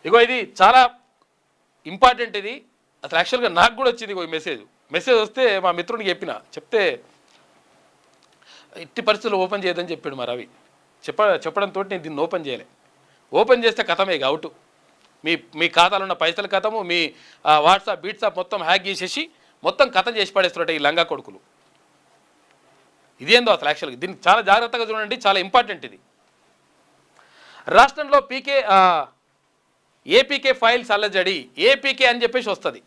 ఇగో ఇది చాలా ఇంపార్టెంట్. ఇది అసలు యాక్చువల్గా నాకు కూడా వచ్చింది ఇగో మెసేజ్ వస్తే మా మిత్రుడికి చెప్తే ఇట్టి పరిస్థితుల్లో ఓపెన్ చేయదని చెప్పాడు మా రవి. చెప్పడంతో నేను దీన్ని ఓపెన్ చేయలే. ఓపెన్ చేస్తే కథమే ఇక అవుట్. మీ ఖాతాలో ఉన్న పైసలు కథము, మీ వాట్సాప్ బీట్సాప్ మొత్తం హ్యాక్ చేసేసి మొత్తం కథం చేసి పడేస్తున్నట్టు ఈ లంగా కొడుకులు. ఇదేందో అసలు యాక్చువల్గా దీన్ని చాలా జాగ్రత్తగా చూడండి, చాలా ఇంపార్టెంట్ ఇది. రాష్ట్రంలో ఏపీకే ఫైల్స్ అల్లజడి, ఏపీకే అని చెప్పేసి వస్తుంది.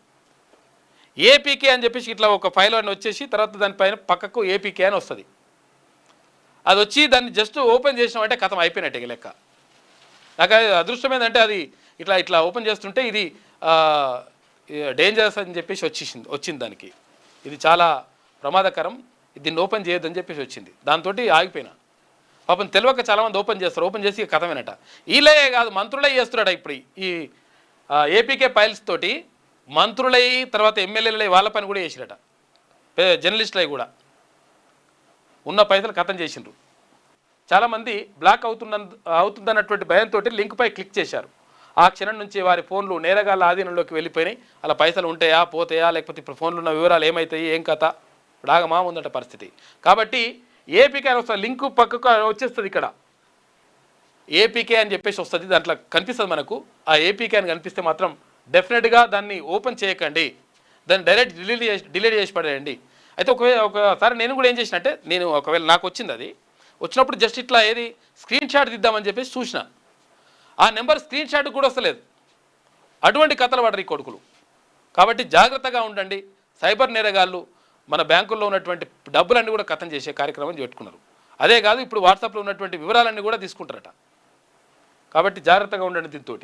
ఏపీకే అని చెప్పేసి ఇట్లా ఒక ఫైల్ అని వచ్చేసి తర్వాత దానిపైన పక్కకు ఏపీకే అని వస్తుంది. అది వచ్చి దాన్ని జస్ట్ ఓపెన్ చేసినామంటే కథం అయిపోయినట్టే లెక్క. నాకు అదృష్టం ఏంటంటే అది ఇట్లా ఓపెన్ చేస్తుంటే ఇది డేంజరస్ అని చెప్పేసి వచ్చింది దానికి. ఇది చాలా ప్రమాదకరం, దీన్ని ఓపెన్ చేయొద్దని చెప్పేసి వచ్చింది. దాంతో ఆగిపోయినా. పాపం తెలియక చాలామంది ఓపెన్ చేస్తారు. ఓపెన్ చేసి కథమేనట. వీళ్ళే కాదు, మంత్రులే చేస్తున్నాడు ఇప్పుడు ఈ ఏపీకే ఫైల్స్ తోటి. మంత్రులై తర్వాత ఎమ్మెల్యేలై వాళ్ళ పని కూడా చేసిరట. జర్నలిస్టులై కూడా ఉన్న పైసలు కథం చేసిండ్రు. చాలామంది బ్లాక్ అవుతుందన్నటువంటి భయంతో లింక్పై క్లిక్ చేశారు. ఆ క్షణం నుంచి వారి ఫోన్లు నేరగాళ్ళ ఆధీనంలోకి వెళ్ళిపోయినాయి. అలా పైసలు ఉంటాయా పోతాయా, లేకపోతే ఇప్పుడు ఫోన్లో ఉన్న వివరాలు ఏమవుతాయి, ఏం కథ, రాగమా ఉందట పరిస్థితి. కాబట్టి ఏపీకే అని వస్తుంది, లింకు పక్కకు వచ్చేస్తుంది. ఇక్కడ ఏపీకే అని చెప్పేసి వస్తుంది, దాంట్లో కనిపిస్తుంది మనకు. ఆ ఏపీకే అని కనిపిస్తే మాత్రం డెఫినెట్గా దాన్ని ఓపెన్ చేయకండి, దాన్ని డైరెక్ట్ డిలీట్ చేసి పడేయండి. అయితే ఒకసారి నేను కూడా ఏం చేసిన అంటే, నేను ఒకవేళ నాకు వచ్చింది, అది వచ్చినప్పుడు జస్ట్ ఇట్లా స్క్రీన్ షాట్ తీద్దామని చెప్పేసి చూసిన. ఆ నెంబర్ స్క్రీన్ షాట్ కూడా వస్తలేదు. అటువంటి కథలు పడరు ఈ కొడుకులు. కాబట్టి జాగ్రత్తగా ఉండండి. సైబర్ నేరగాళ్ళు మన బ్యాంకుల్లో ఉన్నటువంటి డబ్బులన్నీ కూడా కథం చేసే కార్యక్రమం పెట్టుకున్నారు. అదే కాదు, ఇప్పుడు వాట్సాప్లో ఉన్నటువంటి వివరాలన్నీ కూడా తీసుకుంటారట. కాబట్టి జాగ్రత్తగా ఉండండి దీంతో.